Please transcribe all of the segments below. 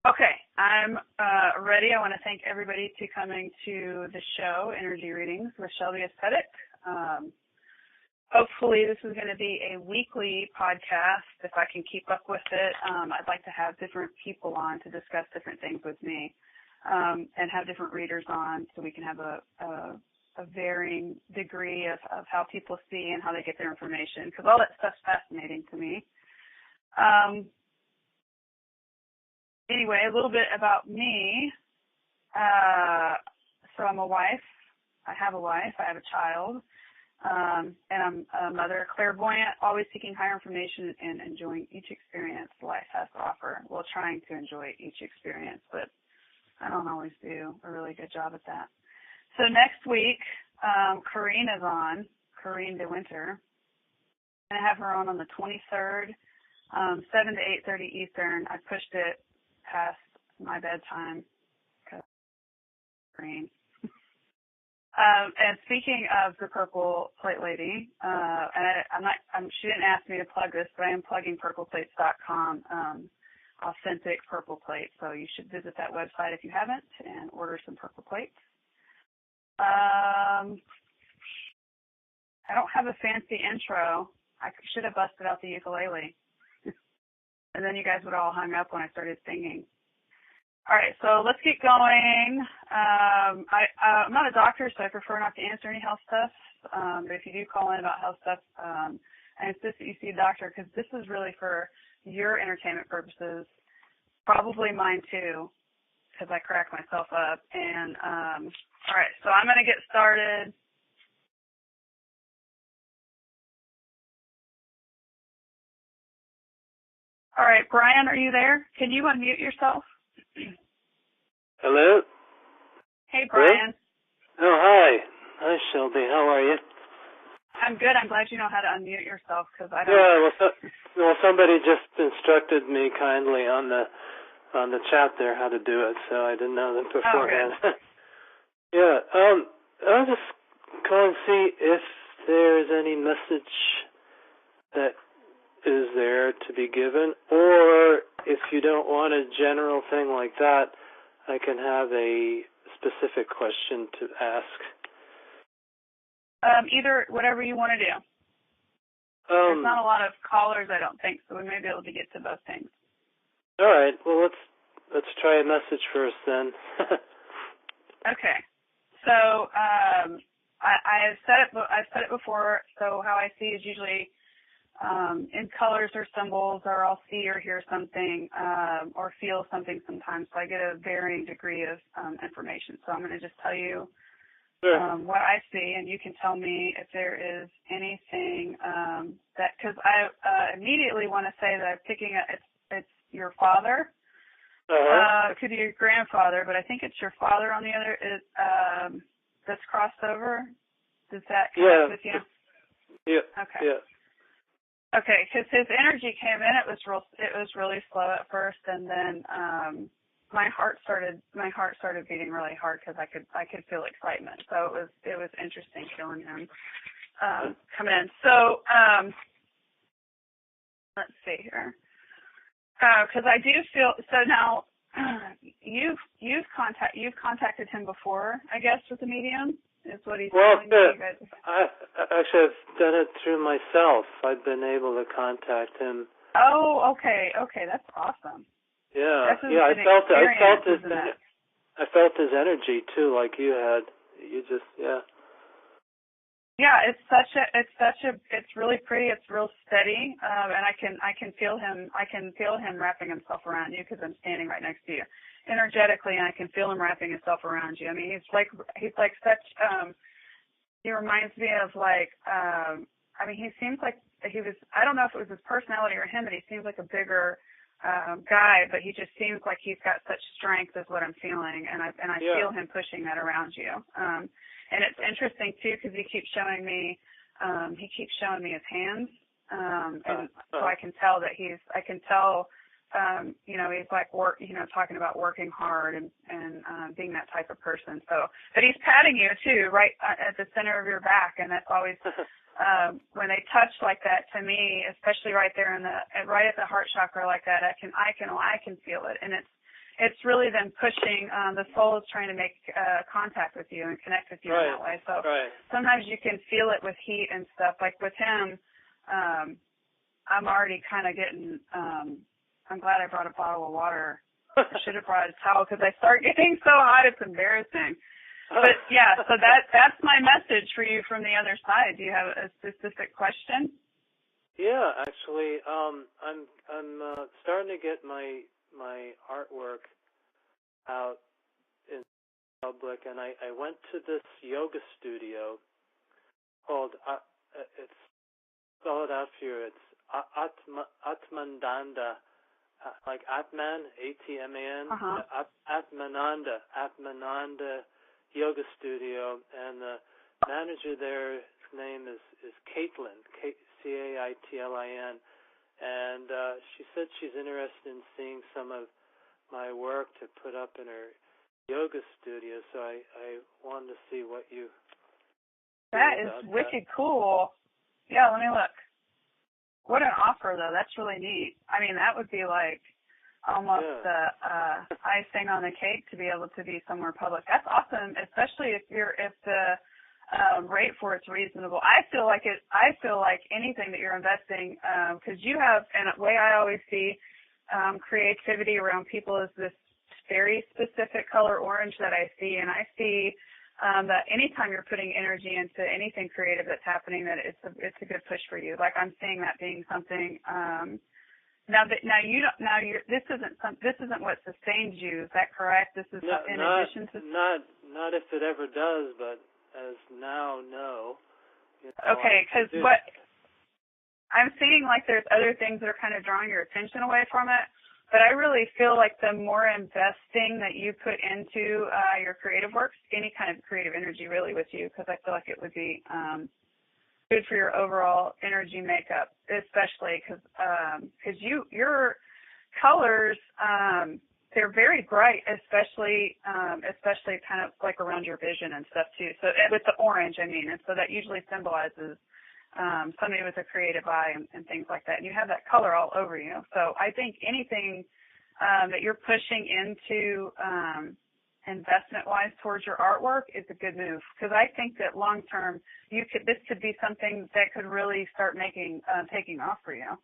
Okay, I'm ready. I want to thank everybody to coming to the show, Energy Readings with Shelby Aesthetic. Hopefully this is going to be a weekly podcast if I can keep up with it. I'd like to have different people on to discuss different things with me and have different readers on so we can have a varying degree of how people see and how they get their information, because all that stuff's fascinating to me. Anyway, a little bit about me. So I'm a wife. I have a wife. I have a child. And I'm a mother, clairvoyant, always seeking higher information and enjoying each experience life has to offer. Well, trying to enjoy each experience, but I don't always do a really good job at that. So next week, Corrine is on, Corrine DeWinter. And I have her on the 23rd, 7 to 8:30 Eastern. I pushed it past my bedtime because Corrine. And speaking of the Purple Plate Lady, and she didn't ask me to plug this, but I am plugging purpleplates.com, authentic purple plate. So you should visit that website if you haven't and order some purple plates. I don't have a fancy intro. I should have busted out the ukulele. And then you guys would all hung up when I started singing. All right, so let's get going. I'm not a doctor, so I prefer not to answer any health stuff. But if you do call in about health stuff, I insist that you see a doctor, because this is really for your entertainment purposes, probably mine too, because I crack myself up. And all right, so I'm going to get started. All right, Brian, are you there? Can you unmute yourself? Hello? Hey, Brian. Hello? Oh, hi. Hi, Shelby. How are you? I'm good. I'm glad you know how to unmute yourself, because I don't. Yeah, well, somebody just instructed me kindly on the chat there how to do it, so I didn't know them beforehand. Oh, good. Yeah, I was just calling to see if there's any message that is there to be given, or if you don't want a general thing like that, I can have a specific question to ask. Either, whatever you want to do. There's not a lot of callers, I don't think, so we may be able to get to both things. All right. Well, let's try a message first then. Okay. So I've said it before. So how I see is usually in colors or symbols, or I'll see or hear something or feel something sometimes. So I get a varying degree of information. So I'm going to just tell you what I see, and you can tell me if there is anything that, because I immediately want to say that I'm picking it's your father. It could be your grandfather, but I think it's your father on the other that's crossed over. Does that connect with you? Yeah. Okay. Yeah. Okay, because his energy came in. It was really slow at first, and then my heart started beating really hard because I could feel excitement. So it was interesting feeling him come in. So let's see here, because I do feel so now. You've contacted him before, I guess, with the medium. Is what he's telling me. You guys. Actually, I've done it through myself. I've been able to contact him. Oh, okay, that's awesome. Yeah, I felt his energy too, like you had. You just, yeah. Yeah, it's really pretty. It's real steady, and I can feel him. I can feel him wrapping himself around you because I'm standing right next to you. Energetically, and I can feel him wrapping himself around you. I mean, he's like such. He reminds me of like. I mean, he seems like he was. I don't know if it was his personality or him, but he seems like a bigger guy. But he just seems like he's got such strength, is what I'm feeling, and I feel him pushing that around you. And it's interesting too because he keeps showing me his hands, and so I can tell that he's like talking about working hard and being that type of person. So, but he's patting you too, right at the center of your back, and that's always when they touch like that to me, especially right there right at the heart chakra like that. I can feel it, and it's really them pushing. The soul is trying to make contact with you and connect with you in that way. So sometimes you can feel it with heat and stuff. Like with him, I'm already kind of getting. I'm glad I brought a bottle of water. I should have brought a towel because I start getting so hot. It's embarrassing. But yeah, so that's my message for you from the other side. Do you have a specific question? Yeah, actually, I'm starting to get my artwork out in public, and I went to this yoga studio called it's spell it out for you. It's Atmananda, like Atman, Atman, Atmananda Yoga Studio, and the manager there, his name is Caitlin, Caitlin, and she said she's interested in seeing some of my work to put up in her yoga studio, so I wanted to see what you That is wicked cool. Yeah, let me look. What an offer, though. That's really neat. I mean, that would be like almost the icing on the cake to be able to be somewhere public. That's awesome, especially if the rate for it's reasonable. I feel like anything that you're investing, because you have, and the way I always see creativity around people is this very specific color orange that I see, and I see that anytime you're putting energy into anything creative that's happening, that it's a good push for you. Like I'm seeing that being something. This isn't what sustains you. Is that correct? This is in addition to not if it ever does, but as now, no. Okay, because what I'm seeing, like there's other things that are kind of drawing your attention away from it. But I really feel like the more investing that you put into your creative works, any kind of creative energy really with you, because I feel like it would be good for your overall energy makeup, especially because your colors, they're very bright, especially kind of like around your vision and stuff too. So with the orange, I mean, and so that usually symbolizes somebody with a creative eye and things like that. And you have that color all over you. So I think anything that you're pushing into investment-wise towards your artwork is a good move, because I think that long-term this could be something that could really start taking off for you.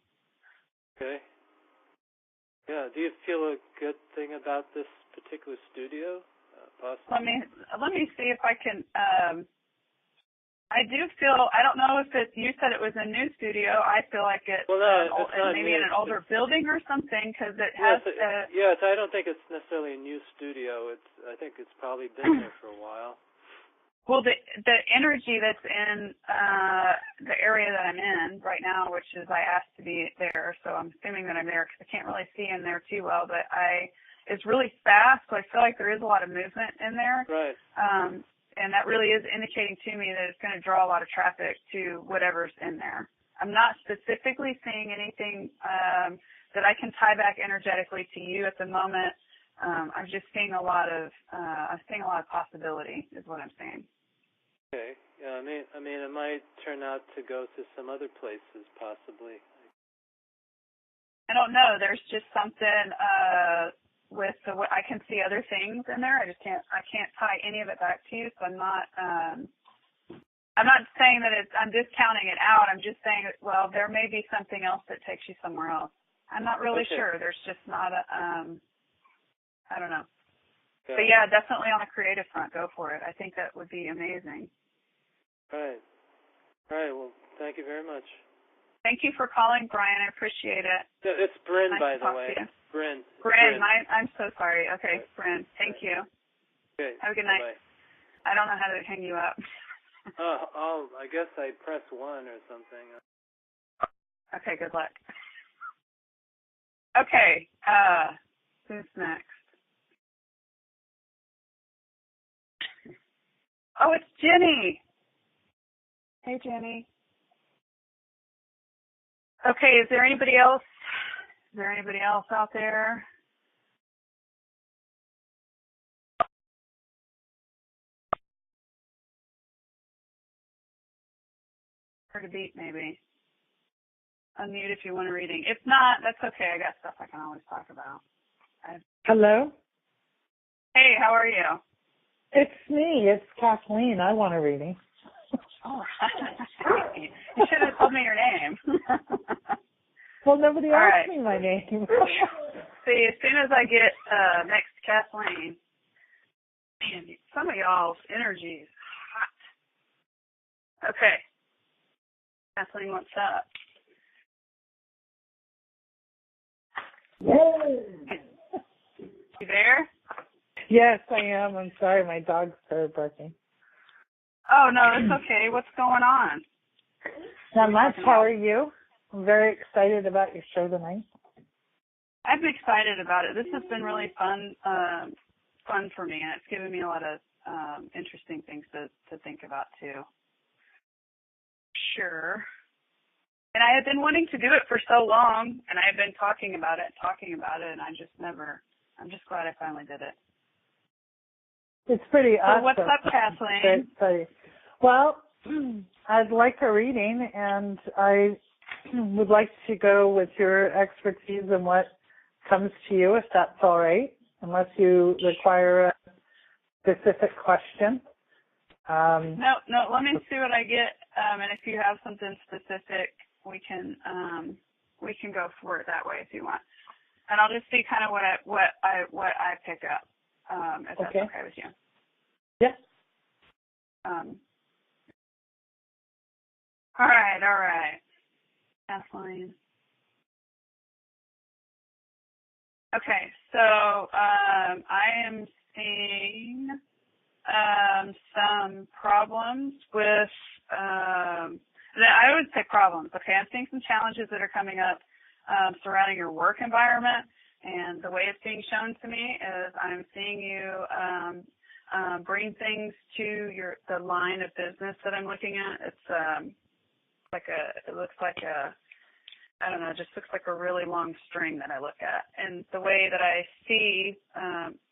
Okay. Yeah. Do you feel a good thing about this particular studio? Possibly? Let me see if I can. I do feel. I don't know if you said it was a new studio. I feel like it's maybe in an older building or something, because it has. Yes, I don't think it's necessarily a new studio. I think it's probably been there for a while. Well, the energy that's in the area that I'm in right now, which is I asked to be there, so I'm assuming that I'm there because I can't really see in there too well, but it's really fast, so I feel like there is a lot of movement in there. Right. And that really is indicating to me that it's going to draw a lot of traffic to whatever's in there. I'm not specifically seeing anything that I can tie back energetically to you at the moment. I'm just seeing a lot of possibility is what I'm saying. Okay. Yeah. I mean, it might turn out to go to some other places possibly. I don't know. There's just something with I can see other things in there. I can't tie any of it back to you. So I'm not saying that I'm discounting it out. I'm just saying, well, there may be something else that takes you somewhere else. I'm not really sure. There's just not I don't know. Okay. But yeah, definitely on a creative front, go for it. I think that would be amazing. All right. Well, thank you very much. Thank you for calling, Brian. I appreciate it. It's Bryn, nice by the way. Bryn. I'm so sorry. Okay, Bryn. Thank you. Okay. Have a good night. Bye-bye. I don't know how to hang you up. I guess I press 1 or something. Okay, good luck. Okay, who's next? Oh, it's Jenny. Hey, Jenny. Okay, is there anybody else? Is there anybody else out there? Heard a beat, maybe. Unmute if you want a reading. If not, that's okay. I got stuff I can always talk about. Hello? Hey, how are you? It's me. It's Kathleen. I want a reading. Oh, you should have told me your name. Well, nobody All asked right. me my name. See, as soon as I get next to Kathleen, man, some of y'all's energy is hot. Okay. Kathleen, what's up? Yay! You there? Yes, I am. I'm sorry. My dog started barking. Oh, no, it's okay. What's going on? Not much. How are you? I'm very excited about your show tonight. I'm excited about it. This has been really fun for me, and it's given me a lot of interesting things to think about, too. Sure. And I had been wanting to do it for so long, and I had been talking about it, and I'm just glad I finally did it. It's pretty awesome. So what's up, Kathleen? Very. Well, I'd like a reading, and I would like to go with your expertise and what comes to you, if that's all right, unless you require a specific question. No, let me see what I get, and if you have something specific, we can go for it that way if you want. And I'll just see kind of what I pick up, if that's okay with you. Yes. All right. Kathleen. Okay, so I am seeing some problems with, I would say problems, okay? I'm seeing some challenges that are coming up surrounding your work environment, and the way it's being shown to me is I'm seeing you bring things to the line of business that I'm looking at. It's it looks like I don't know, it just looks like a really long string that I look at. And the way that I see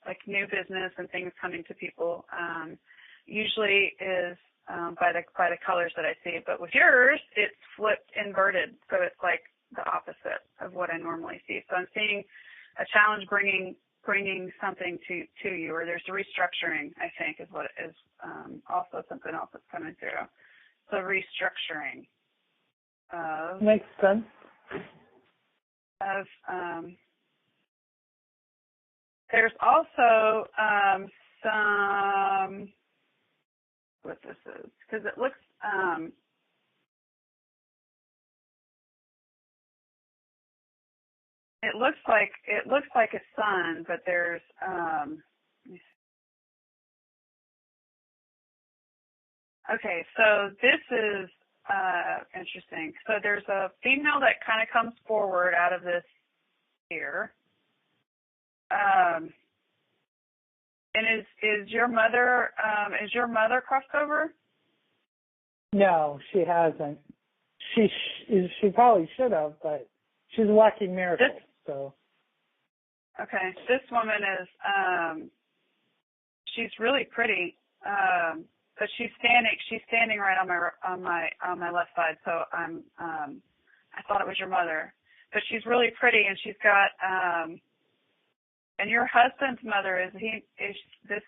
like new business and things coming to people usually is by the colors that I see. But with yours, it's flipped inverted, so it's like the opposite of what I normally see. So I'm seeing a challenge bringing something to you, or there's a restructuring, I think, is what it is. Also something else that's coming through. So restructuring. Makes sense. There's also some, what this is, because it looks like a sun, but there's let me see. Okay, so this is interesting. So there's a female that kind of comes forward out of this here. And is your mother crossed over? No, she hasn't. She probably should have, but she's a walking miracle. So. Okay, this woman is she's really pretty, but she's standing right on my left side. So I thought it was your mother, but she's really pretty, and she's got and your husband's mother this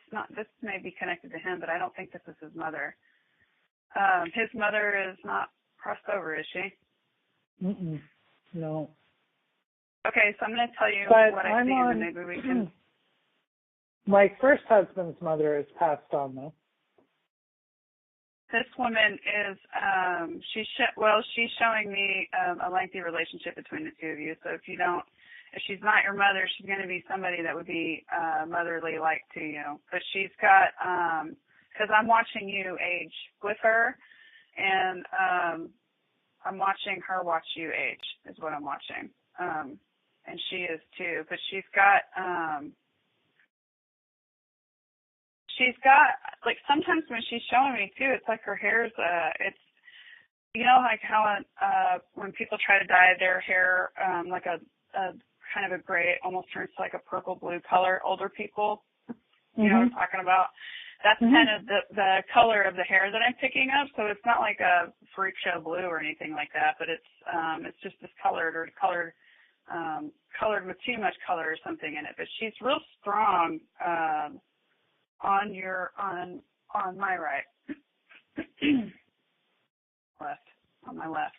may be connected to him, but I don't think this is his mother. His mother is not crossed over, is she? No. Okay, so I'm going to tell you what I see, and maybe we can. My first husband's mother is passed on, though. This woman is she's showing me a lengthy relationship between the two of you. So if she's not your mother, she's going to be somebody that would be motherly like to you. But she's got because I'm watching you age with her, and I'm watching her watch you age is what I'm watching. And she is too. But she's got like sometimes when she's showing me too, it's like her hair's it's like how when people try to dye their hair like a kind of a gray, it almost turns to like a purple blue color. Older people, you know what I'm talking about. That's kind of the color of the hair that I'm picking up. So it's not like a freak show blue or anything like that, but it's just this colored colored with too much color or something in it. But she's real strong on my right, on my left.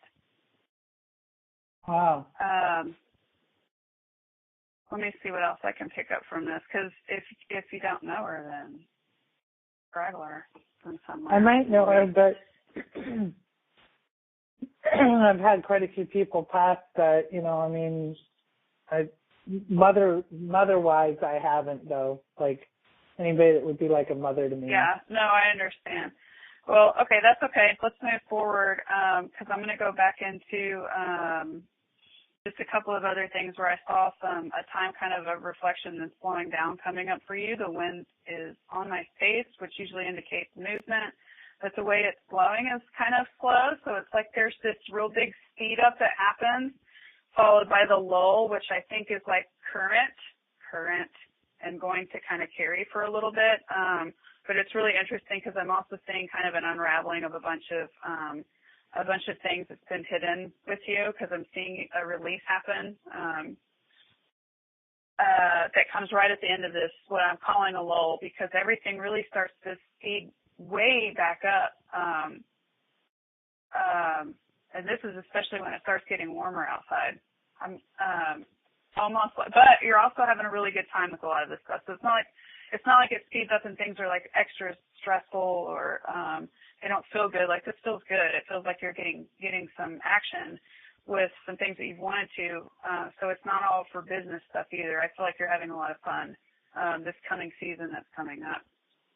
Wow. Let me see what else I can pick up from this, because if you don't know her, then straggler from somewhere. I might know her, but I've had quite a few people pass that, you know, I mean, mother-wise, I haven't, though. Like, anybody that would be like a mother to me. Yeah, no, I understand. Well, okay, that's okay. Let's move forward, because I'm going to go back into just a couple of other things where I saw a time kind of a reflection and slowing down coming up for you. The wind is on my face, which usually indicates movement, but the way it's blowing is kind of slow, so it's like there's this real big speed up that happens, followed by the lull, which I think is like current, and going to kind of carry for a little bit. But it's really interesting because I'm also seeing kind of an unraveling of a bunch of things that's been hidden with you, because I'm seeing a release happen that comes right at the end of this, what I'm calling a lull, because everything really starts to speed way back up. And this is especially when it starts getting warmer outside. I'm almost like, but you're also having a really good time with a lot of this stuff. So it's not like it speeds up and things are like extra stressful or they don't feel good. Like, this feels good. It feels like you're getting some action with some things that you've wanted to. So it's not all for business stuff either. I feel like you're having a lot of fun this coming season that's coming up,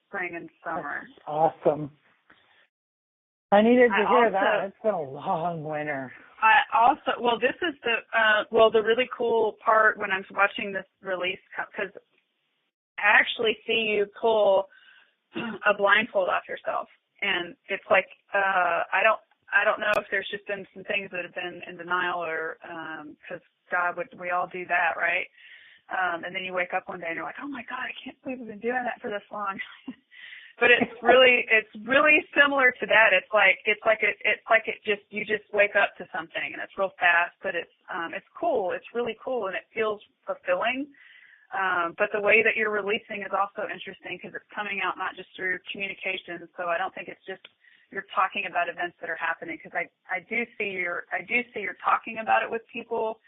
spring and summer. That's awesome. I needed to hear that. It's been a long winter. This is the really cool part when I'm watching this release, because I actually see you pull a blindfold off yourself. And it's like, I don't know if there's just been some things that have been in denial, or, cause God, we all do that, right? And then you wake up one day and you're like, oh my God, I can't believe I've been doing that for this long. But it's really similar to that. You just wake up to something, and it's real fast, but it's cool. It's really cool, and it feels fulfilling. But the way that you're releasing is also interesting, because it's coming out not just through communication. So I don't think it's just you're talking about events that are happening, because I do see you're talking about it with people,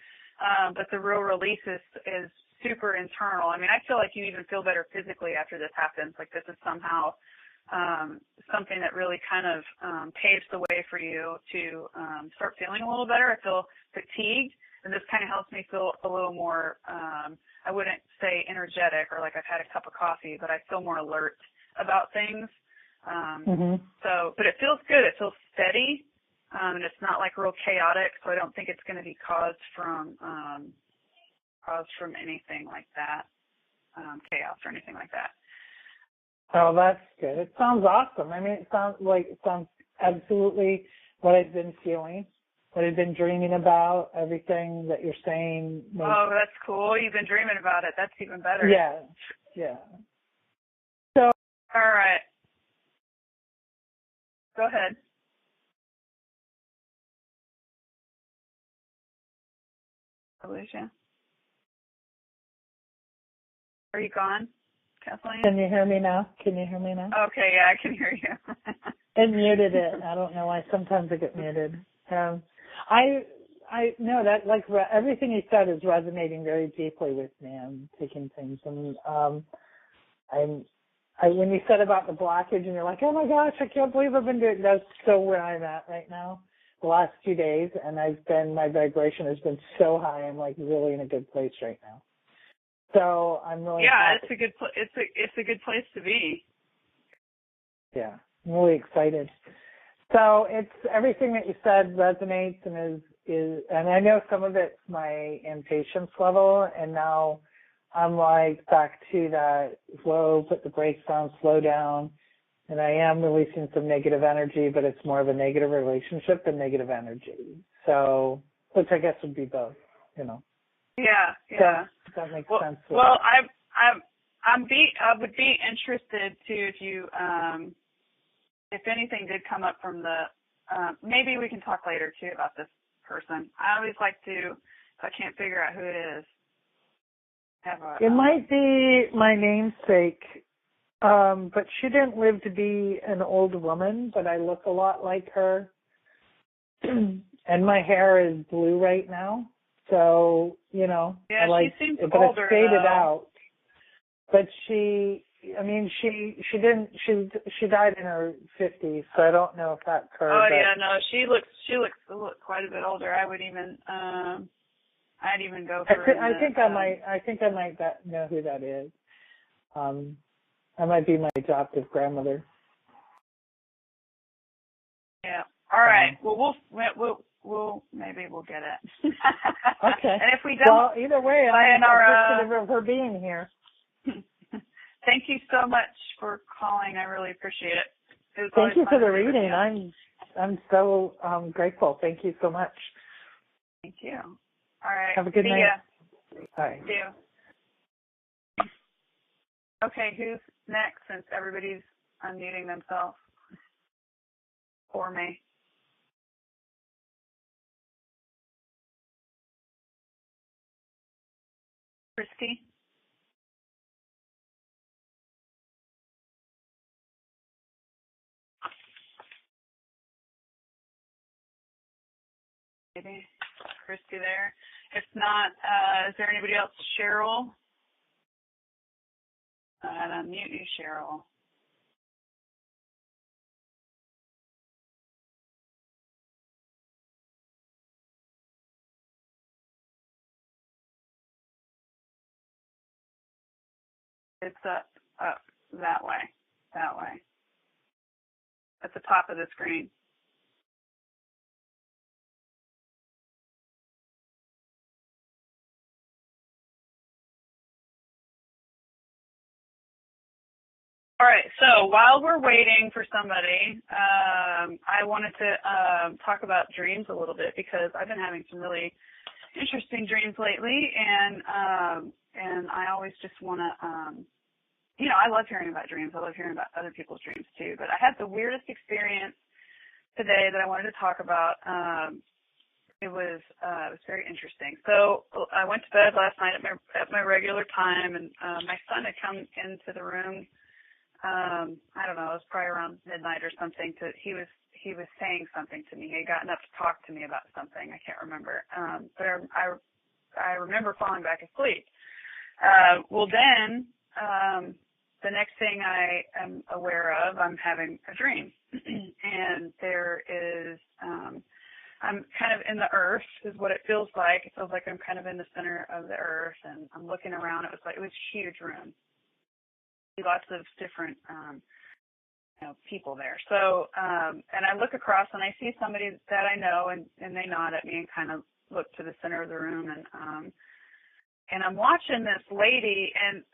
but the real release is super internal. I mean, I feel like you even feel better physically after this happens. Like, this is somehow something that really kind of paves the way for you to start feeling a little better. I feel fatigued, and this kind of helps me feel a little more, I wouldn't say energetic or like I've had a cup of coffee, but I feel more alert about things. But it feels good. It feels steady, and it's not like real chaotic, so I don't think it's going to be caused from anything like that, chaos or anything like that. Oh, that's good. It sounds awesome. I mean, it sounds absolutely what I've been feeling, what I've been dreaming about, everything that you're saying. Oh, that's cool. You've been dreaming about it. That's even better. Yeah. So. All right. Go ahead. Alicia? Are you gone, Kathleen? Can you hear me now? Okay, yeah, I can hear you. It muted it. I don't know why. Sometimes I get muted. I know that, like, everything you said is resonating very deeply with me. I'm taking things, and when you said about the blockage, and you're like, oh my gosh, I can't believe I've been doing. That's so where I'm at right now. The last 2 days, and my vibration has been so high. I'm like really in a good place right now. So I'm really happy. It's a good it's a good place to be. Yeah, I'm really excited. So it's everything that you said resonates and and I know some of it's my impatience level, and now I'm like back to that slow, put the brakes on, slow down, and I am releasing some negative energy, but it's more of a negative relationship than negative energy. So, which I guess would be both, you know. Yeah. So, that makes sense. Well, I would be interested too if anything did come up from the. Maybe we can talk later too about this person. I always like to I can't figure out who it is. It might be my namesake, but she didn't live to be an old woman, but I look a lot like her. And my hair is blue right now, so, you know, yeah, I like, she seems but older, it's faded though. out. But she died in her 50s, so I don't know if that's her. Oh, but yeah, no, she looks quite a bit older. I would even, I'd even go for I think I might know who that is. That might be my adoptive grandmother. Yeah. All right. Well, we'll maybe we'll get it. Okay. And if we don't, well, either way, I'm appreciative of her being here. Thank you so much for calling. I really appreciate it. Thank you for the reading. I'm so grateful. Thank you so much. Thank you. All right. Have a good night. See ya. Bye. See you. Okay, who's next since everybody's unmuting themselves? For me. Christy? Maybe. Christy there. If not, is there anybody else? Cheryl? I'd unmute you, Cheryl. It's up that way, at the top of the screen. All right, so while we're waiting for somebody, I wanted to talk about dreams a little bit because I've been having some really interesting dreams lately, and I always just want to, I love hearing about dreams. I love hearing about other people's dreams too. But I had the weirdest experience today that I wanted to talk about. It was very interesting. So I went to bed last night at my regular time, and my son had come into the room. I don't know, it was probably around midnight or something. He was saying something to me. He had gotten up to talk to me about something. I can't remember. But I remember falling back asleep. Well, then the next thing I am aware of, I'm having a dream, and there is. I'm kind of in the earth, is what it feels like. It feels like I'm kind of in the center of the earth, and I'm looking around. It was a huge room. Lots of different people there. So and I look across and I see somebody that I know, and they nod at me and kind of look to the center of the room, and I'm watching this lady, and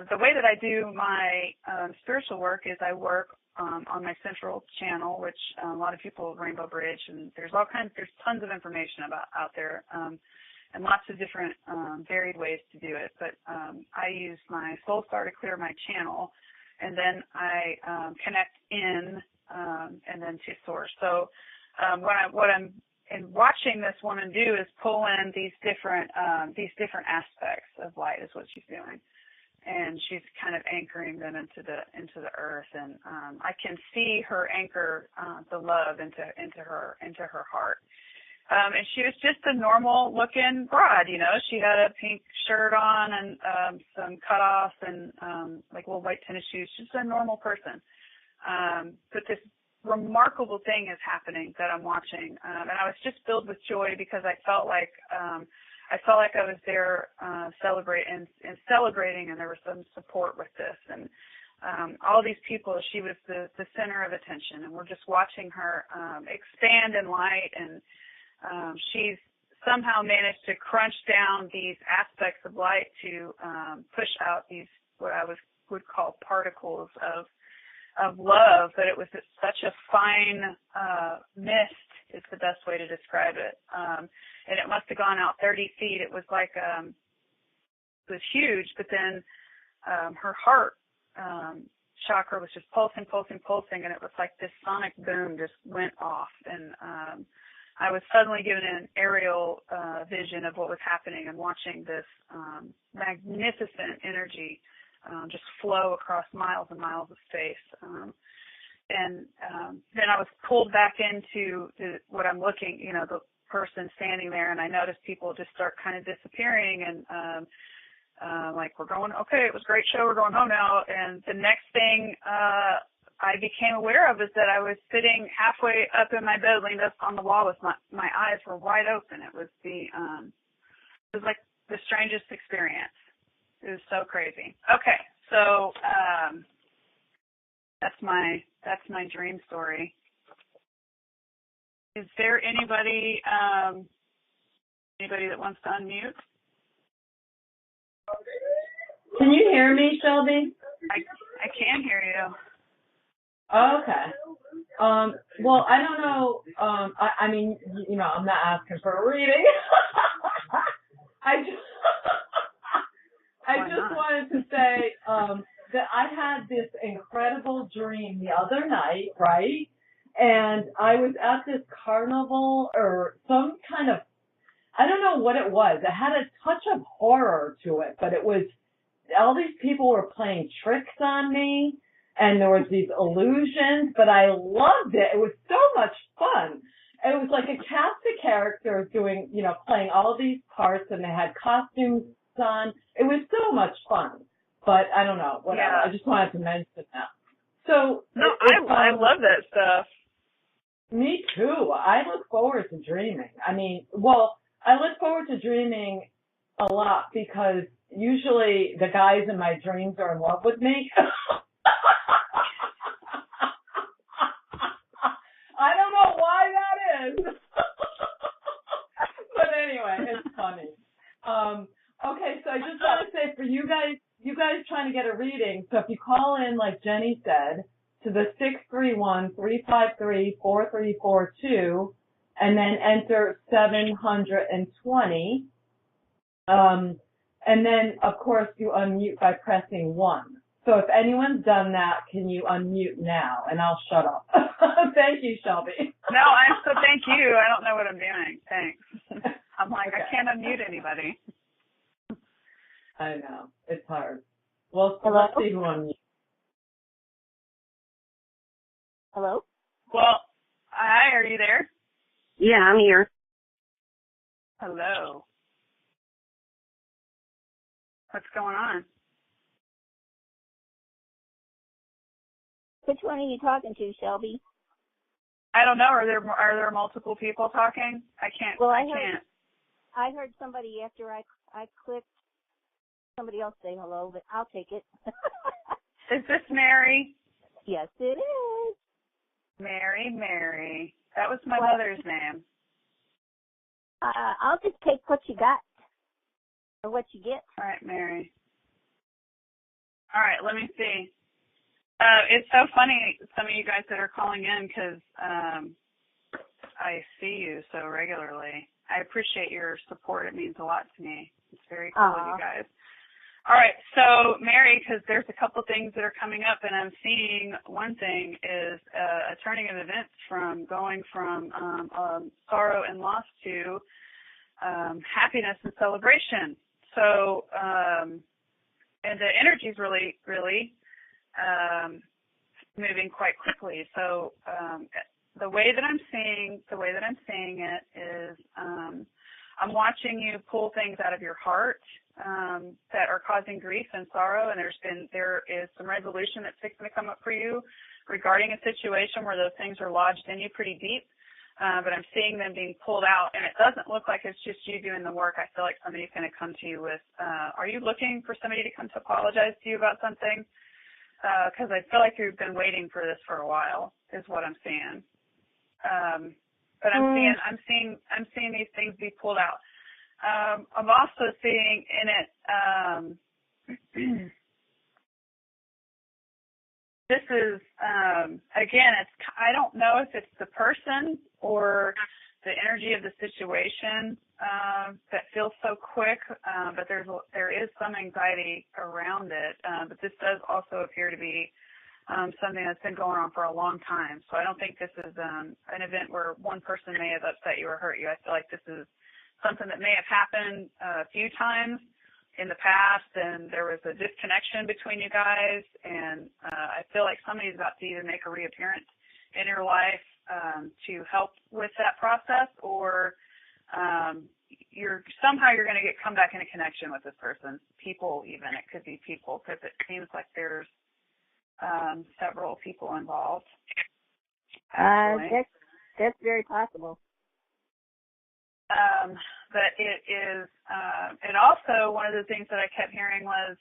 the way that I do my spiritual work is I work on my central channel, which a lot of people Rainbow Bridge, and there's tons of information out there. And lots of different varied ways to do it. But I use my soul star to clear my channel, and then I connect in and then to source. So what I'm watching this woman do is pull in these different aspects of light is what she's doing, and she's kind of anchoring them into the earth. And I can see her anchor the love into her heart. And she was just a normal looking broad, She had a pink shirt on and some cutoffs and little white tennis shoes. Just a normal person. But this remarkable thing is happening that I'm watching, and I was just filled with joy because I felt like I was there celebrating, and there was some support with this. And all these people, she was the center of attention, and we're just watching her expand in light, and she's somehow managed to crunch down these aspects of light to push out these what I would call particles of love, but it was such a fine mist is the best way to describe it. And it must have gone out 30 feet. It was it was huge, but then her heart chakra was just pulsing, and it was like this sonic boom just went off. And I was suddenly given an aerial vision of what was happening and watching this magnificent energy just flow across miles and miles of space. And then I was pulled back into what I'm looking, the person standing there, and I noticed people just start kind of disappearing, and like, we're going, okay, it was a great show, we're going home now. And the next thing I became aware of is that I was sitting halfway up in my bed, leaned up on the wall with my eyes were wide open. It was like the strangest experience. It was so crazy. Okay, so that's my dream story. Is there anybody that wants to unmute? Can you hear me, Shelby? I can hear you. Oh, okay. Well, I don't know. I mean, I'm not asking for a reading. I just wanted to say that I had this incredible dream the other night, right? And I was at this carnival or some kind of, I don't know what it was. It had a touch of horror to it, but it was, all these people were playing tricks on me, and there was these illusions, but I loved it. It was so much fun. It was like a cast of characters doing, playing all these parts, and they had costumes on. It was so much fun. But I don't know, whatever. Yeah. I just wanted to mention that. So no, I love that stuff. Me too. I look forward to dreaming. I look forward to dreaming a lot because usually the guys in my dreams are in love with me. I don't know why that is. But anyway, it's funny. Okay, so I just want to say for you guys trying to get a reading, so if you call in, like Jenny said, to the 631-353-4342, and then enter 720, and then, of course, you unmute by pressing 1. So if anyone's done that, can you unmute now? And I'll shut up. Thank you, Shelby. No, thank you. I don't know what I'm doing. Thanks. I'm like, okay. I can't unmute anybody. I know. It's hard. Well, so Hello? let's see who unmutes. Hello? Well, hi, are you there? Yeah, I'm here. Hello. What's going on? Which one are you talking to, Shelby? I don't know. Are there multiple people talking? I can't. Well, I heard somebody after I clicked. Somebody else say hello, but I'll take it. Is this Mary? Yes, it is. Mary. That was my mother's name. I'll just take what you got or what you get. All right, Mary. All right, let me see. It's so funny, some of you guys that are calling in, because I see you so regularly. I appreciate your support. It means a lot to me. It's very cool of you guys. All right, so Mary, because there's a couple things that are coming up, and I'm seeing one thing is a turning of events from going from sorrow and loss to happiness and celebration. So, and the energy is really, really moving quite quickly. So the way that I'm seeing it is I'm watching you pull things out of your heart that are causing grief and sorrow, and there is some resolution that's fixing to come up for you regarding a situation where those things are lodged in you pretty deep. But I'm seeing them being pulled out, and it doesn't look like it's just you doing the work. I feel like somebody's going to come to you with, are you looking for somebody to come to apologize to you about something? Because I feel like you've been waiting for this for a while, is what I'm seeing. But I'm seeing these things be pulled out. I'm also seeing in it, this is, again, I don't know if it's the person or the energy of the situation that feels so quick, but there is some anxiety around it. But this does also appear to be something that's been going on for a long time. So I don't think this is an event where one person may have upset you or hurt you. I feel like this is something that may have happened a few times in the past, and there was a disconnection between you guys, and I feel like somebody's about to either make a reappearance in your life to help with that process, or you're going to come back into connection with this person. People, even. It could be people, because it seems like there's several people involved. That's very possible. But it is, and also one of the things that I kept hearing was,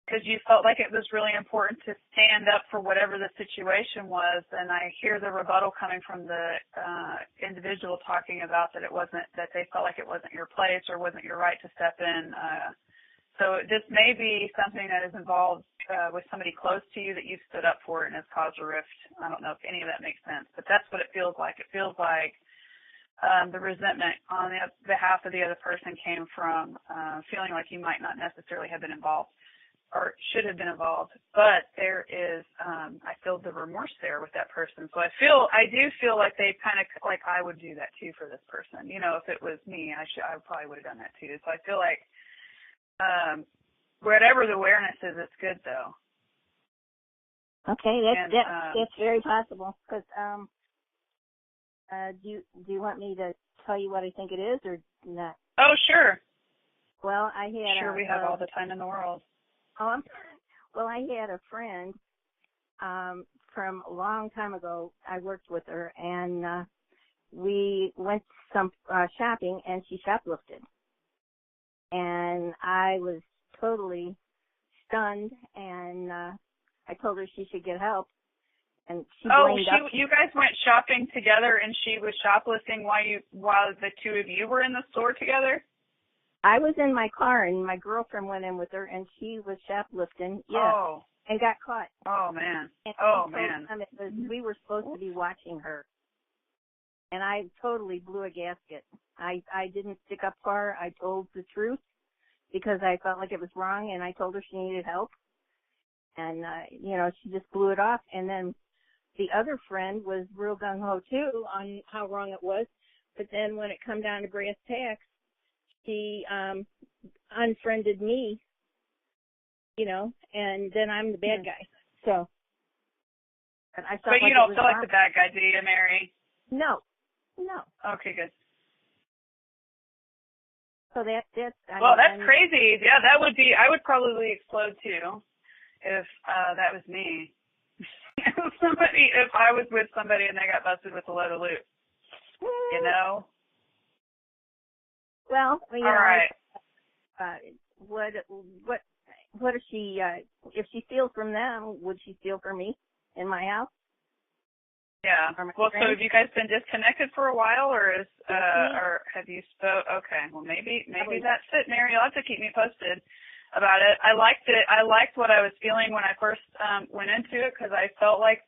because you felt like it was really important to stand up for whatever the situation was, and I hear the rebuttal coming from the individual talking about that they felt like it wasn't your place or wasn't your right to step in. So this may be something that is involved with somebody close to you that you stood up for and has caused a rift. I don't know if any of that makes sense, but that's what it feels like. It feels like the resentment on the behalf of the other person came from feeling like you might not necessarily have been involved or should have been involved, but there is, I feel the remorse there with that person. So I do feel like they kind of, like I would do that too for this person. You know, if it was me, I probably would have done that too. So I feel like whatever the awareness is, it's good though. Okay, that's very possible. Because do you want me to tell you what I think it is or not? Oh, sure. Well, we have all the time in the world. Well, I had a friend from a long time ago. I worked with her, and we went some shopping, and she shoplifted. And I was totally stunned, and I told her she should get help. And she you guys went shopping together, and she was shoplifting while the two of you were in the store together? I was in my car, and my girlfriend went in with her, and she was shoplifting, and got caught. Oh, man. And we were supposed to be watching her, and I totally blew a gasket. I didn't stick up for her. I told the truth because I felt like it was wrong, and I told her she needed help, and, she just blew it off. And then the other friend was real gung-ho, too, on how wrong it was, but then when it come down to brass tacks, she unfriended me, and then I'm the bad guy. So, but you don't feel like the bad guy, do you, Mary? No. Okay, good. So that's crazy. Yeah, that would be. I would probably explode too, if that was me. If I was with somebody and they got busted with a load of loot, Well, all right. What if she? If she steals from them, would she steal from me in my house? Yeah. Well, so have you guys been disconnected for a while, or or have you spoke? Okay. Well, maybe that's it, Mary. You'll have to keep me posted about it. I liked it. I liked what I was feeling when I first went into it, because I felt like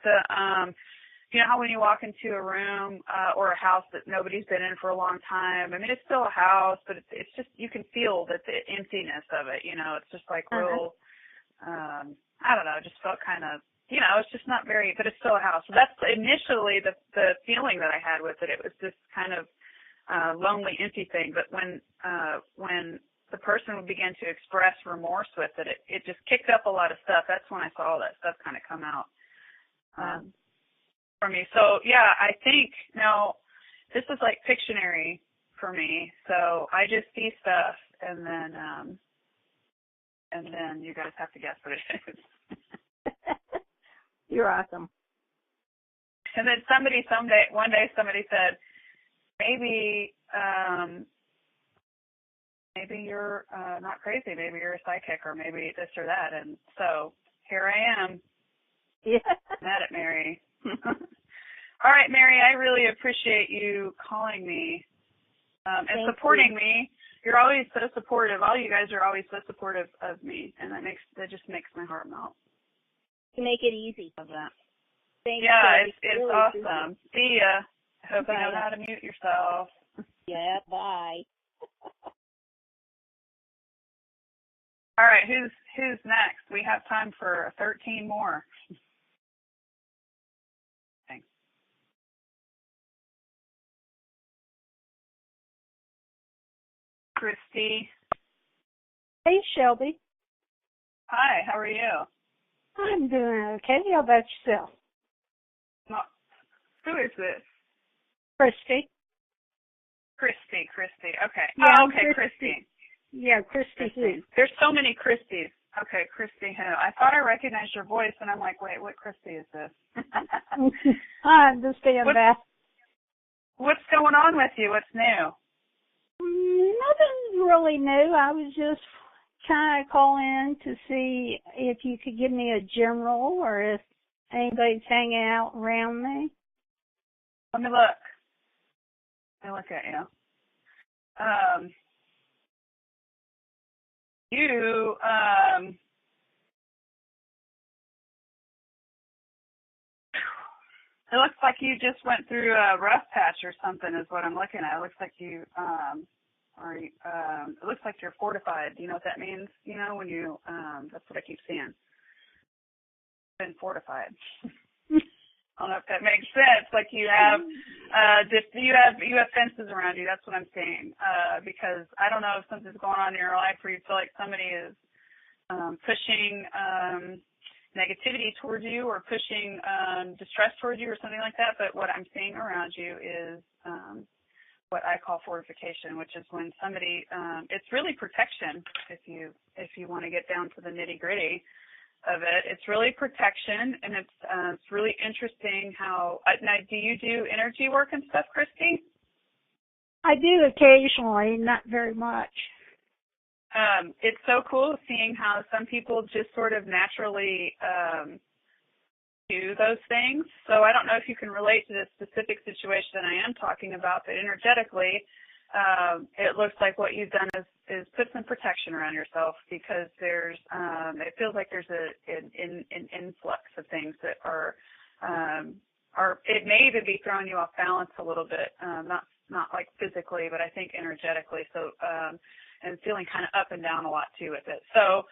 you know how when you walk into a room or a house that nobody's been in for a long time, I mean, it's still a house, but it's just, you can feel that the emptiness of it, it's just like real, I don't know, it just felt kind of, it's just not very, but it's still a house. So that's initially the feeling that I had with it. It was this kind of lonely, empty thing. But when the person would begin to express remorse with it, it just kicked up a lot of stuff. That's when I saw all that stuff kind of come out. For me. So yeah, I think now this is like Pictionary for me. So I just see stuff and then you guys have to guess what it is. You're awesome. And then one day somebody said, maybe you're not crazy, maybe you're a psychic, or maybe this or that. And so here I am. Yeah. Mad at Mary. All right, Mary, I really appreciate you calling me and supporting me. You're always so supportive. All you guys are always so supportive of me, and that just makes my heart melt. You make it easy. Love that. Thank you. It's really awesome. See ya. I hope you know how to mute yourself. Yeah, bye. All right, who's next? We have time for 13 more. Thanks. Christy. Hey, Shelby. Hi, how are you? I'm doing okay. How about yourself? Well, who is this? Christy. Christy. Okay. Yeah, Oh, okay, Christy. Yeah, Christy who? There's so many Christys. Okay, Christy who? I thought I recognized your voice, and I'm like, wait, what Christy is this? I understand that. What's going on with you? What's new? Nothing really new. I was just trying to call in to see if you could give me a general or if anybody's hanging out around me. Let me look at you. It looks like you just went through a rough patch or something is what I'm looking at. It looks like you, it looks like you're fortified. Do you know what that means? You know, when you, that's what I keep seeing. Been fortified. I don't know if that makes sense. Like you have, you have fences around you. That's what I'm saying. Because I don't know if something's going on in your life where you feel like somebody is pushing negativity towards you or pushing distress towards you or something like that. But what I'm seeing around you is what I call fortification, which is when somebody, it's really protection. If you want to get down to the nitty gritty of it, it's really protection, and it's really interesting how. Now, do you do energy work and stuff, Christy? I do occasionally, not very much. It's so cool seeing how some people just sort of naturally do those things. So I don't know if you can relate to this specific situation that I am talking about, but energetically, it looks like what you've done is put some protection around yourself because there's, it feels like there's an influx of things that are, it may even be throwing you off balance a little bit, not like physically, but I think energetically. So, and feeling kind of up and down a lot too with it. So,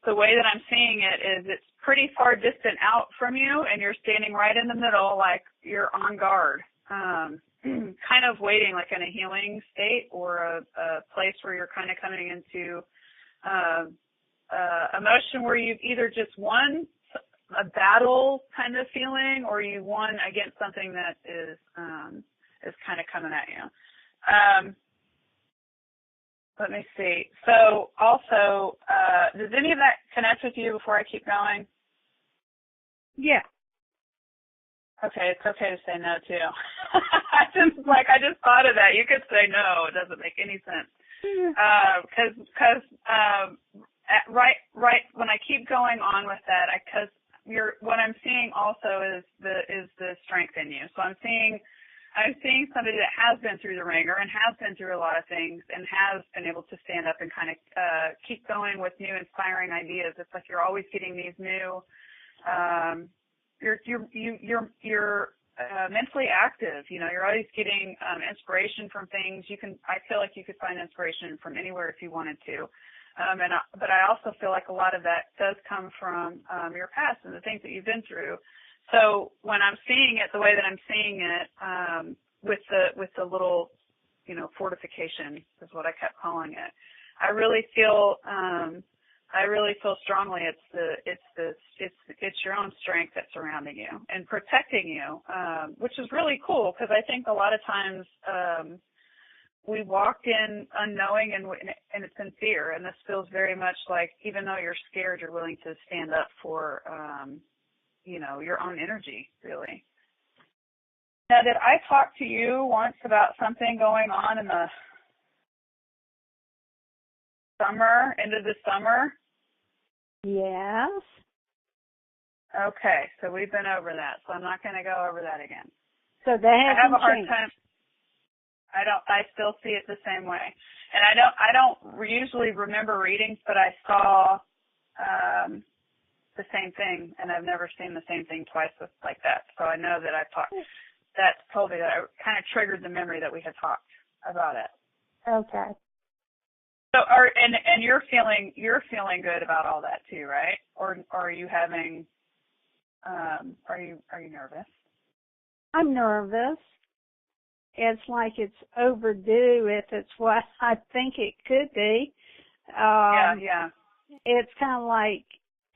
the way that I'm seeing it is it's pretty far distant out from you and you're standing right in the middle like you're on guard, kind of waiting like in a healing state or a place where you're kind of coming into emotion where you've either just won a battle kind of feeling or you won against something that is kind of coming at you. Let me see. So also, does any of that connect with you before I keep going? Yeah. Okay, it's okay to say no too. I just thought of that. You could say no. It doesn't make any sense. Because right when I keep going on with that, because what I'm seeing also is the strength in you. So I'm seeing somebody that has been through the ringer and has been through a lot of things and has been able to stand up and kind of keep going with new inspiring ideas. It's like you're always getting these new. You're mentally active. You know, you're always getting inspiration from things. I feel like you could find inspiration from anywhere if you wanted to. But I also feel like a lot of that does come from your past and the things that you've been through. So when I'm seeing it the way that I'm seeing it, with the little, fortification is what I kept calling it. I really feel strongly it's your own strength that's surrounding you and protecting you, which is really cool because I think a lot of times we walk in unknowing and it's in fear, and this feels very much like even though you're scared, you're willing to stand up for your own energy, really. Now, did I talk to you once about something going on in the summer, end of the summer? Yes. Okay, so we've been over that, so I'm not going to go over that again. So that hasn't I have a hard changed. time. I still see it the same way. And I don't usually remember readings, but I saw the same thing, and I've never seen the same thing twice like that. So I know that that told me that I kind of triggered the memory that we had talked about it. Okay. So and you're feeling good about all that too, right? Or are you having are you nervous? I'm nervous. It's like it's overdue if it's what I think it could be. Yeah. It's kind of like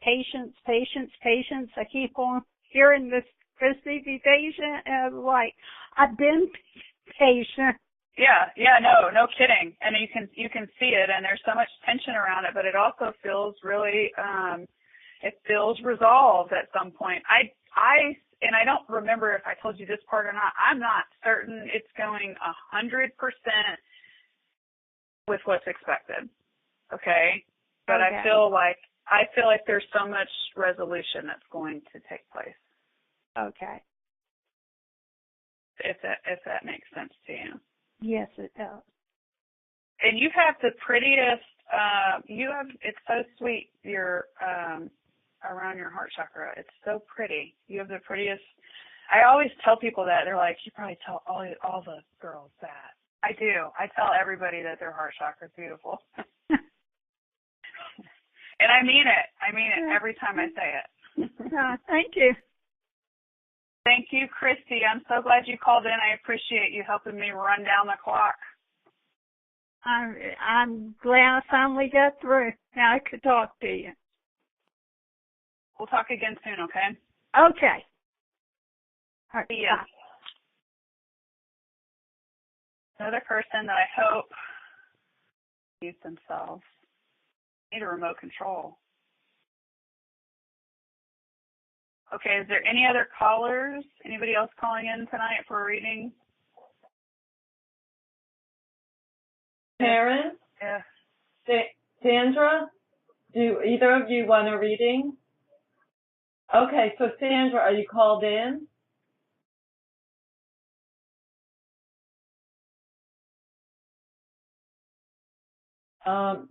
patience. I keep on hearing this be patient, and like I've been patient. Yeah, no kidding. And you can see it, and there's so much tension around it, but it also feels really it feels resolved at some point. And I don't remember if I told you this part or not. I'm not certain it's going 100% with what's expected. Okay? But Okay. I feel like there's so much resolution that's going to take place. Okay. If that makes sense to you. Yes, it does. And you have the prettiest it's so sweet, your around your heart chakra. It's so pretty. You have the prettiest. I always tell people that. They're like, you probably tell all the girls that. I do. I tell everybody that their heart chakra is beautiful. And I mean it. I mean it every time I say it. Thank you. Thank you, Christy. I'm so glad you called in. I appreciate you helping me run down the clock. I'm glad I finally got through. Now I could talk to you. We'll talk again soon, okay? Okay. All right. See ya. Another person that I hope use themselves. Need a remote control. Okay, is there any other callers? Anybody else calling in tonight for a reading? Karen? Yeah. Sandra? Do either of you want a reading? Okay, so Sandra, are you called in? No,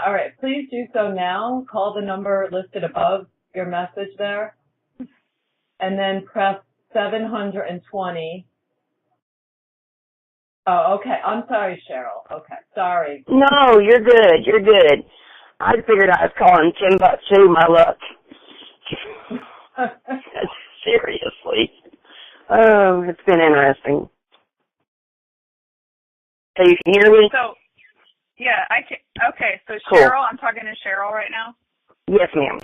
all right. Please do so now. Call the number listed above your message there, and then press 720. Oh, okay. I'm sorry, Cheryl. Okay, sorry. No, you're good. You're good. I figured I was calling Timbuktu my luck. Seriously. Oh, it's been interesting. So you can hear me? So, yeah, I can. Okay, so Cool. Cheryl, I'm talking to Cheryl right now. Yes, ma'am.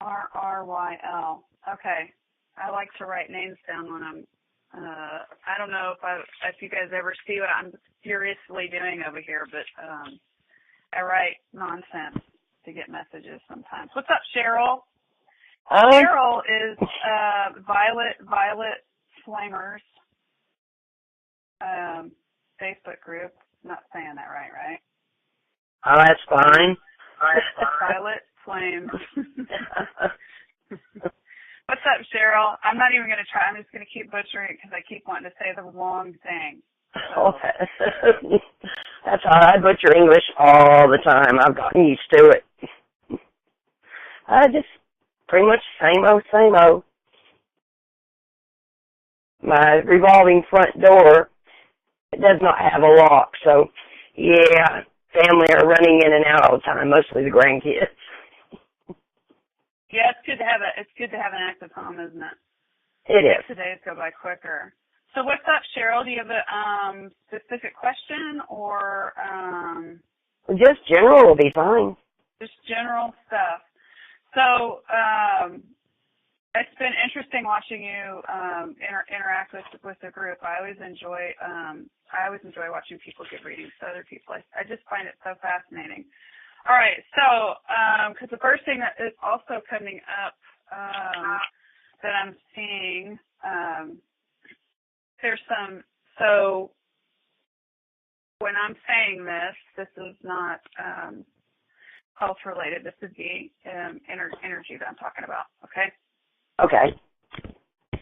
RRYL. Okay. I like to write names down when I'm. I don't know if you guys ever see what I'm furiously doing over here, but I write nonsense to get messages sometimes. What's up, Cheryl? Cheryl is Violet Flamers Facebook group. I'm not saying that right? Oh, that's fine. Violet Flames. What's up, Cheryl? I'm not even going to try. I'm just going to keep butchering it because I keep wanting to say the wrong thing. So. That's all right. I butcher English all the time. I've gotten used to it. Just pretty much same old. My revolving front door, it does not have a lock, so yeah, family are running in and out all the time, mostly the grandkids. Yeah, it's good to have an active home, isn't it? It is. Makes the days go by quicker. So what's up, Cheryl? Do you have a specific question or just general will be fine. Just general stuff. So it's been interesting watching you interact with the group. I always enjoy watching people give readings to other people. I just find it so fascinating. All right, so because the first thing that is also coming up that I'm seeing, there's some. So when I'm saying this is not health related. This is the energy that I'm talking about. Okay. Okay.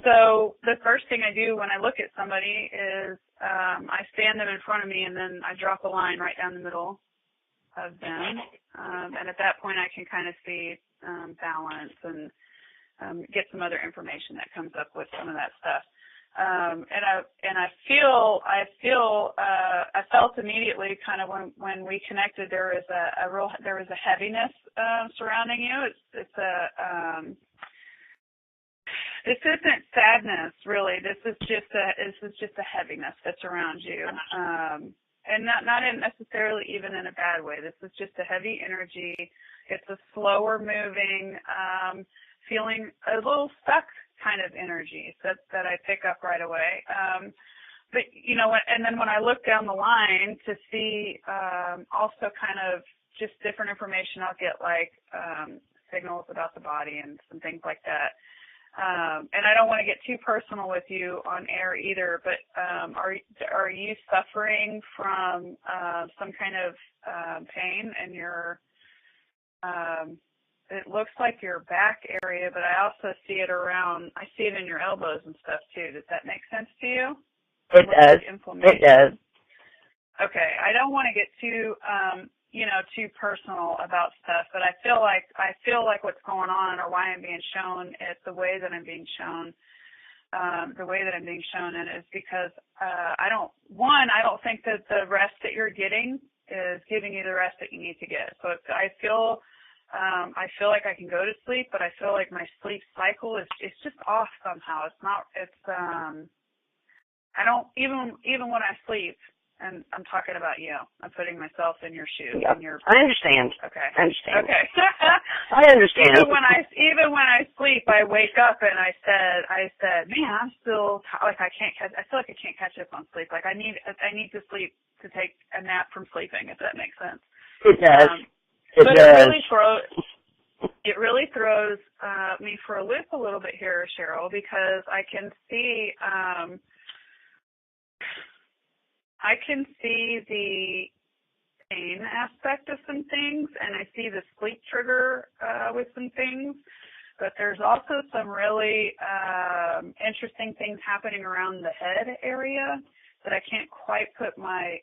So the first thing I do when I look at somebody is I stand them in front of me and then I drop a line right down the middle of them, and at that point I can kind of see balance and get some other information that comes up with some of that stuff. I felt immediately kind of when we connected there was a heaviness surrounding you. This isn't sadness, really. This is just a heaviness that's around you, and not necessarily even in a bad way. This is just a heavy energy. It's a slower moving, feeling a little stuck kind of energy that I pick up right away. But and then when I look down the line to see also kind of just different information, I'll get like signals about the body and some things like that. And I don't want to get too personal with you on air either, but are you suffering from some kind of pain in your it looks like your back area, but I also see it in your elbows and stuff too. Does that make sense to you? It does. It does. Okay. I don't want to get too too personal about stuff, but I feel like what's going on or why I'm being shown it the way that I'm being shown. The way that I'm being shown it is because I don't think that the rest that you're getting is giving you the rest that you need to get. So I feel like I can go to sleep, but I feel like my sleep cycle is just off somehow. I don't even when I sleep, and I'm talking about you. I'm putting myself in your shoes. Yep. I understand. Okay. I understand. Okay. I understand. Even when I sleep, I wake up and I said, man, I'm still like I feel like I can't catch up on sleep. Like I need to sleep to take a nap from sleeping, if that makes sense. It does. It really throws me for a loop a little bit here, Cheryl, because I can see the pain aspect of some things, and I see the sleep trigger with some things, but there's also some really interesting things happening around the head area that I can't quite put my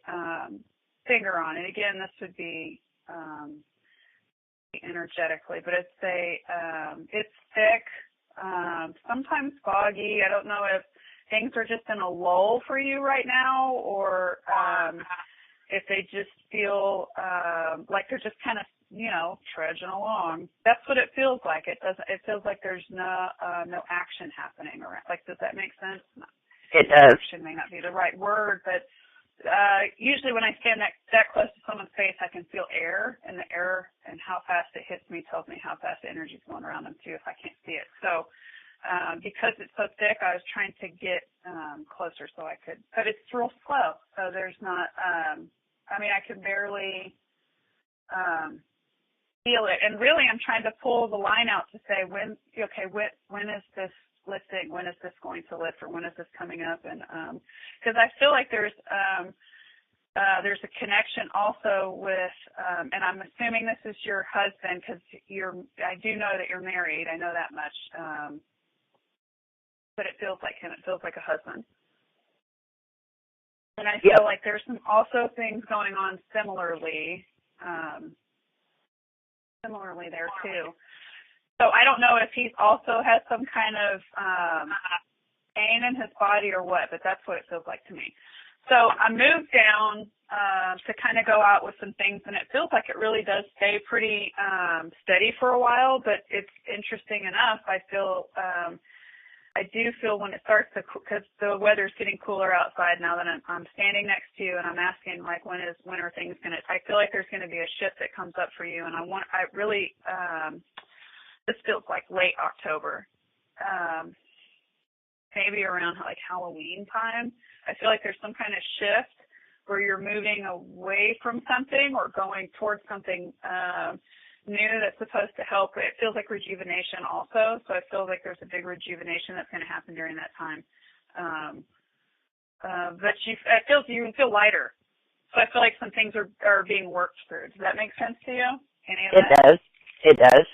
finger on. And again, this would be energetically, but it's thick, sometimes foggy. I don't know if things are just in a lull for you right now, or if they just feel like they're just kind of trudging along. That's what it feels like. It feels like there's no action happening around. Like, does that make sense? It does. Action may not be the right word, but usually when I stand that close to someone's face, I can feel air, and the air and how fast it hits me tells me how fast the energy's going around them too if I can't see it. So because it's so thick, I was trying to get closer so I could, but it's real slow. So there's not, I can barely feel it. And really I'm trying to pull the line out to say when is this lifting? When is this going to lift, or when is this coming up? And because I feel like there's a connection also with, and I'm assuming this is your husband because I do know that you're married. I know that much. But it feels like him. It feels like a husband. And I feel like there's some also things going on similarly there too. So I don't know if he also has some kind of pain in his body or what, but that's what it feels like to me. So I moved down to kind of go out with some things, and it feels like it really does stay pretty steady for a while, but it's interesting enough. I do feel when it starts to, because the weather's getting cooler outside now that I'm standing next to you, and I'm asking, like, when are things going to, I feel like there's going to be a shift that comes up for you, and this feels like late October, maybe around like Halloween time. I feel like there's some kind of shift where you're moving away from something or going towards something new that's supposed to help. It feels like rejuvenation also, so I feel like there's a big rejuvenation that's going to happen during that time. But you feel lighter. So I feel like some things are being worked through. Does that make sense to you? Any of that? It does. It does.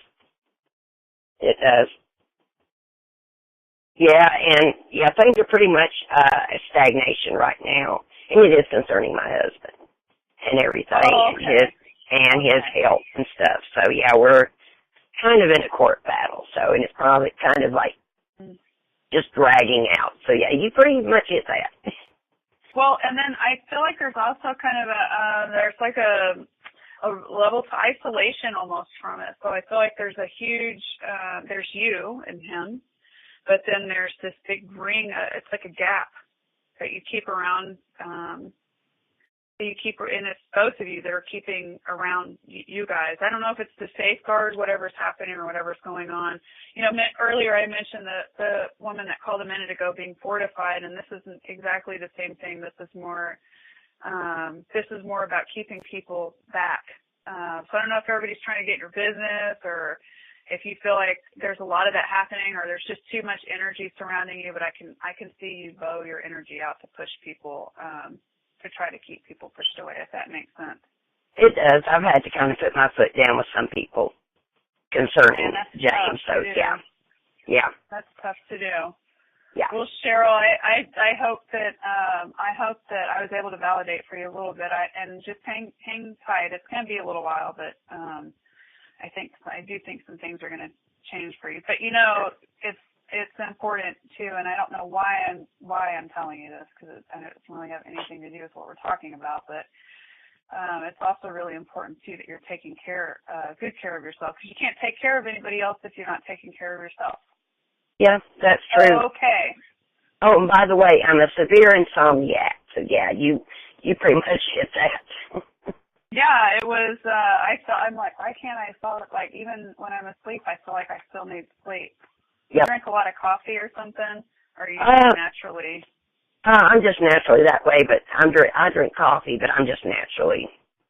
It does. Yeah, and things are pretty much a stagnation right now, and it is concerning my husband and everything, and his health and stuff. So we're kind of in a court battle. So, and it's probably kind of like just dragging out. So, yeah, you pretty much hit that. Well, and then I feel like there's also kind of there's like a level to isolation almost from it. So I feel like there's a huge, there's you and him, but then there's this big ring, it's like a gap that you keep around, and it's both of you that are keeping around you guys. I don't know if it's to safeguard whatever's happening or whatever's going on. You know, earlier I mentioned the woman that called a minute ago being fortified, and this isn't exactly the same thing. This is more about keeping people back. So I don't know if everybody's trying to get your business, or if you feel like there's a lot of that happening, or there's just too much energy surrounding you. But I can see you bow your energy out to push people. To try to keep people pushed away, if that makes sense. It does. I've had to kind of put my foot down with some people concerning James. So, yeah. That's tough to do. Yeah. Well, Cheryl, I hope that I was able to validate for you a little bit. And just hang tight. It's going to be a little while, but I do think some things are going to change for you. But you know, it's important too, and I don't know why I'm telling you this, because it doesn't really have anything to do with what we're talking about. But it's also really important too that you're taking good care of yourself, because you can't take care of anybody else if you're not taking care of yourself. Yeah, that's true. Okay. Oh, and by the way, I'm a severe insomniac, so yeah, you pretty much hit that. Yeah, it was. I'm like, why can't I fall? Like, even when I'm asleep, I feel like I still need sleep. Yep. You drink a lot of coffee or something, or are you just naturally? I'm just naturally that way, but I drink coffee, but I'm just naturally.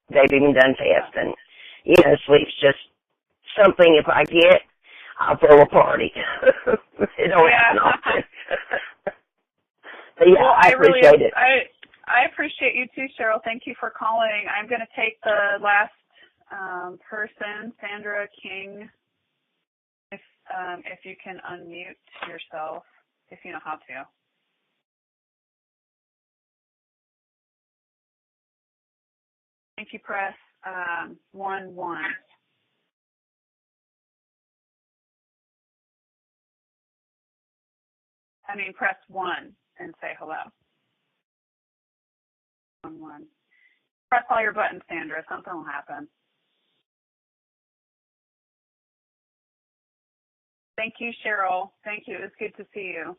They've even done tests, and sleep's just something. If I get, I'll throw a party. It don't happen often. But yeah, well, I appreciate it. I appreciate you too, Cheryl. Thank you for calling. I'm going to take the last person, Sandra King. If you can unmute yourself, if you know how to. I think you press 1. Press 1 and say hello. 1. Press all your buttons, Sandra. Something will happen. Thank you, Cheryl. Thank you. It was good to see you.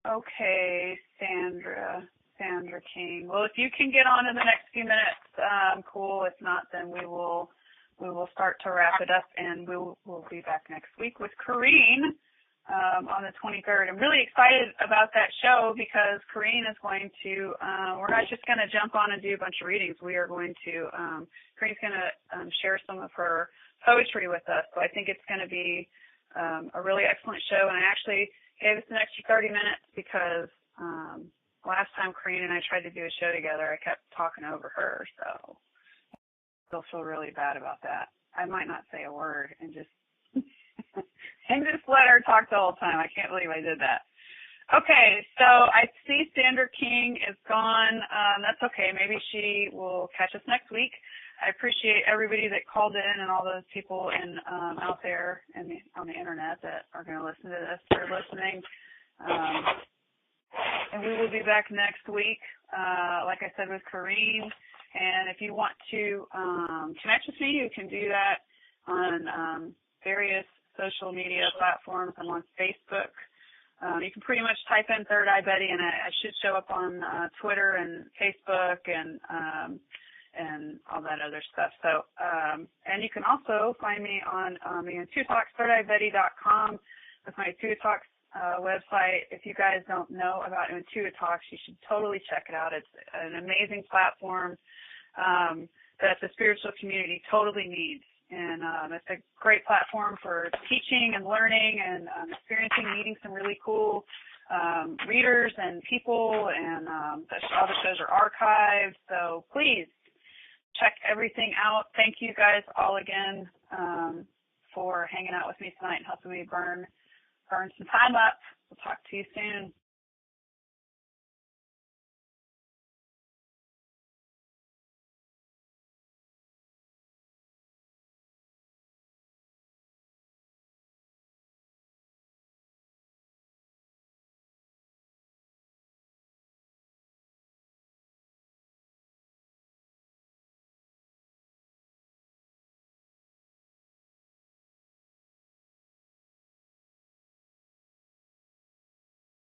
Okay, Sandra King. Well, if you can get on in the next few minutes, cool. If not, then we will start to wrap it up, and we'll be back next week with Corrine on the 23rd. I'm really excited about that show, because Corrine is going to. We're not just going to jump on and do a bunch of readings. We are going to. Corrine's going to share some of her poetry with us. So I think it's going to be a really excellent show, and I actually gave us an extra 30 minutes because last time Corrine and I tried to do a show together, I kept talking over her, so I still feel really bad about that. I might not say a word and just let her talk the whole time. I can't believe I did that. Okay, so I see Sandra King is gone. That's okay. Maybe she will catch us next week. I appreciate everybody that called in and all those people out there on the internet that are going to listen to this. They're listening. And we will be back next week, like I said, with Corrine. And if you want to connect with me, you can do that on various social media platforms. I'm on Facebook. You can pretty much type in Third Eye Betty, and I should show up on Twitter and Facebook and all that other stuff. So, and you can also find me on the IntuiTalks, thirdeyebetty.com. That's my IntuiTalks website. If you guys don't know about IntuiTalks, you should totally check it out. It's an amazing platform that the spiritual community totally needs. And it's a great platform for teaching and learning and experiencing, meeting some really cool readers and people, and all the shows are archived. So please check everything out. Thank you guys all again for hanging out with me tonight and helping me burn some time up. We'll talk to you soon.